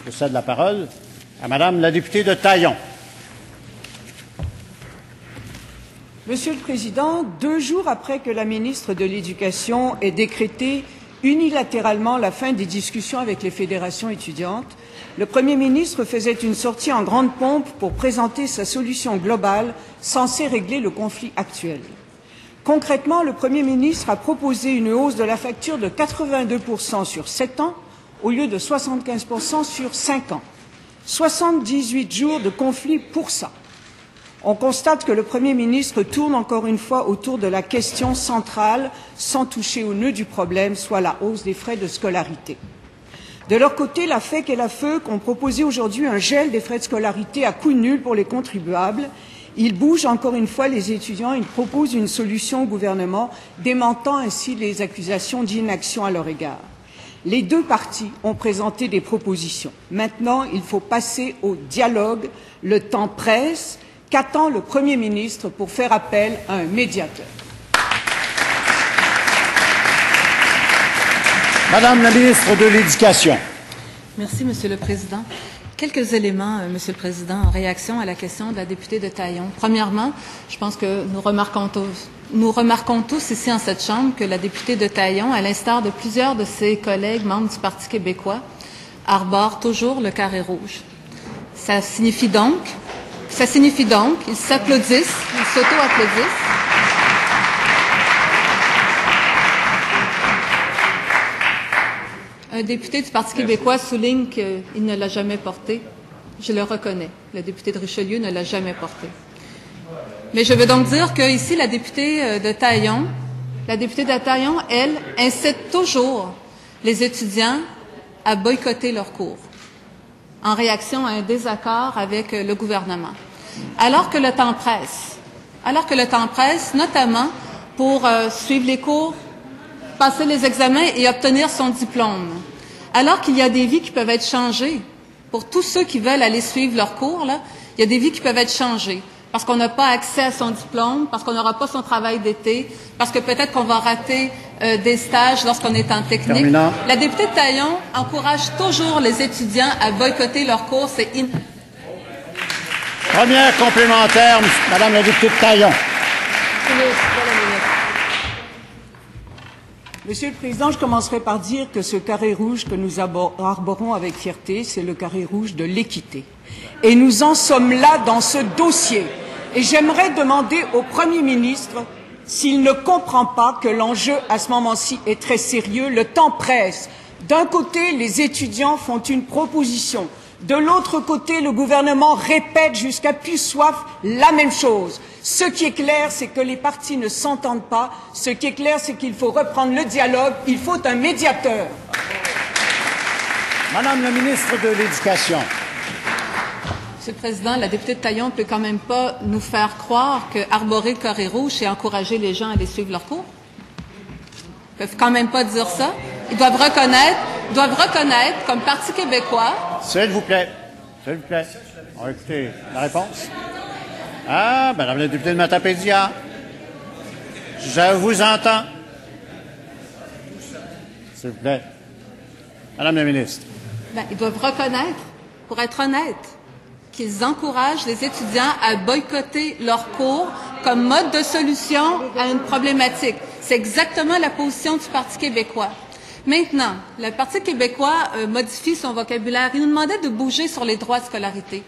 Je cède la parole à Madame la députée de Taillon. Monsieur le Président, 2 jours après que la ministre de l'Éducation ait décrété unilatéralement la fin des discussions avec les fédérations étudiantes, le Premier ministre faisait une sortie en grande pompe pour présenter sa solution globale censée régler le conflit actuel. Concrètement, le Premier ministre a proposé une hausse de la facture de 82% sur 7 ans au lieu de 75% sur 5 ans. 78 jours de conflit pour ça. On constate que le Premier ministre tourne encore une fois autour de la question centrale sans toucher au nœud du problème, soit la hausse des frais de scolarité. De leur côté, la FEC et la FEUC ont proposé aujourd'hui un gel des frais de scolarité à coût nul pour les contribuables. Ils bougent encore une fois les étudiants, ils proposent une solution au gouvernement, démentant ainsi les accusations d'inaction à leur égard. Les 2 parties ont présenté des propositions. Maintenant, il faut passer au dialogue. Le temps presse. Qu'attend le Premier ministre pour faire appel à un médiateur? Madame la ministre de l'Éducation. Merci, Monsieur le Président. Quelques éléments, Monsieur le Président, en réaction à la question de la députée de Taillon. Premièrement, je pense que nous remarquons tous ici en cette Chambre que la députée de Taillon, à l'instar de plusieurs de ses collègues membres du Parti québécois, arbore toujours le carré rouge. Ça signifie donc, ils s'applaudissent, ils s'auto-applaudissent. Un député du Parti québécois souligne qu'il ne l'a jamais porté. Je le reconnais. Le député de Richelieu ne l'a jamais porté. Mais je veux donc dire qu'ici, la députée de Taillon, elle, incite toujours les étudiants à boycotter leurs cours en réaction à un désaccord avec le gouvernement. Alors que le temps presse, notamment pour suivre les cours, passer les examens et obtenir son diplôme. Alors qu'il y a des vies qui peuvent être changées. Pour tous ceux qui veulent aller suivre leurs cours, là, il y a des vies qui peuvent être changées. Parce qu'on n'a pas accès à son diplôme, parce qu'on n'aura pas son travail d'été, parce que peut-être qu'on va rater des stages lorsqu'on est en technique. Terminant. La députée de Taillon encourage toujours les étudiants à boycotter leurs cours. Première complémentaire, Madame la députée de Taillon. Monsieur le Président, je commencerai par dire que ce carré rouge que nous arborons avec fierté, c'est le carré rouge de l'équité. Et nous en sommes là dans ce dossier. Et j'aimerais demander au Premier ministre s'il ne comprend pas que l'enjeu à ce moment-ci est très sérieux. Le temps presse. D'un côté, les étudiants font une proposition. De l'autre côté, le gouvernement répète jusqu'à plus soif la même chose. Ce qui est clair, c'est que les partis ne s'entendent pas. Ce qui est clair, c'est qu'il faut reprendre le dialogue. Il faut un médiateur. Madame la ministre de l'Éducation. Monsieur le Président, la députée de Taillon ne peut quand même pas nous faire croire que arborer le carré rouge, c'est encourager les gens à aller suivre leurs cours. Ils ne peuvent quand même pas dire ça. Ils doivent reconnaître comme Parti québécois. S'il vous plaît. On va écouter la réponse. Ah, Madame la députée de Matapédia. Je vous entends. S'il vous plaît. Madame la ministre. Ils doivent reconnaître, pour être honnêtes, qu'ils encouragent les étudiants à boycotter leurs cours comme mode de solution à une problématique. C'est exactement la position du Parti québécois. Maintenant, le Parti québécois modifie son vocabulaire. Il nous demandait de bouger sur les droits de scolarité.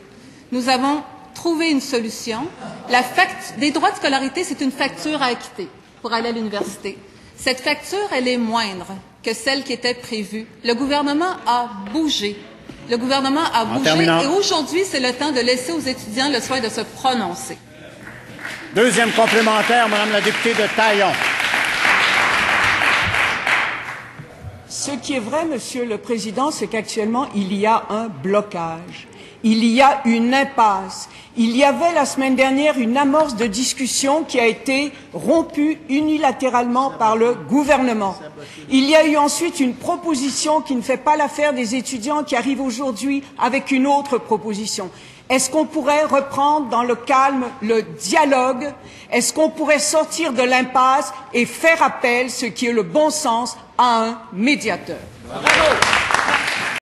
Nous avons trouvé une solution. Les droits de scolarité, c'est une facture à acquitter pour aller à l'université. Cette facture, elle est moindre que celle qui était prévue. Le gouvernement a bougé. Et aujourd'hui, c'est le temps de laisser aux étudiants le soin de se prononcer. Deuxième complémentaire, Madame la députée de Taillon. Ce qui est vrai, Monsieur le Président, c'est qu'actuellement, il y a un blocage. Il y a une impasse. Il y avait la semaine dernière une amorce de discussion qui a été rompue unilatéralement par le gouvernement. Il y a eu ensuite une proposition qui ne fait pas l'affaire des étudiants qui arrive aujourd'hui avec une autre proposition. Est-ce qu'on pourrait reprendre dans le calme le dialogue? Est-ce qu'on pourrait sortir de l'impasse et faire appel, ce qui est le bon sens, à un médiateur? Bravo.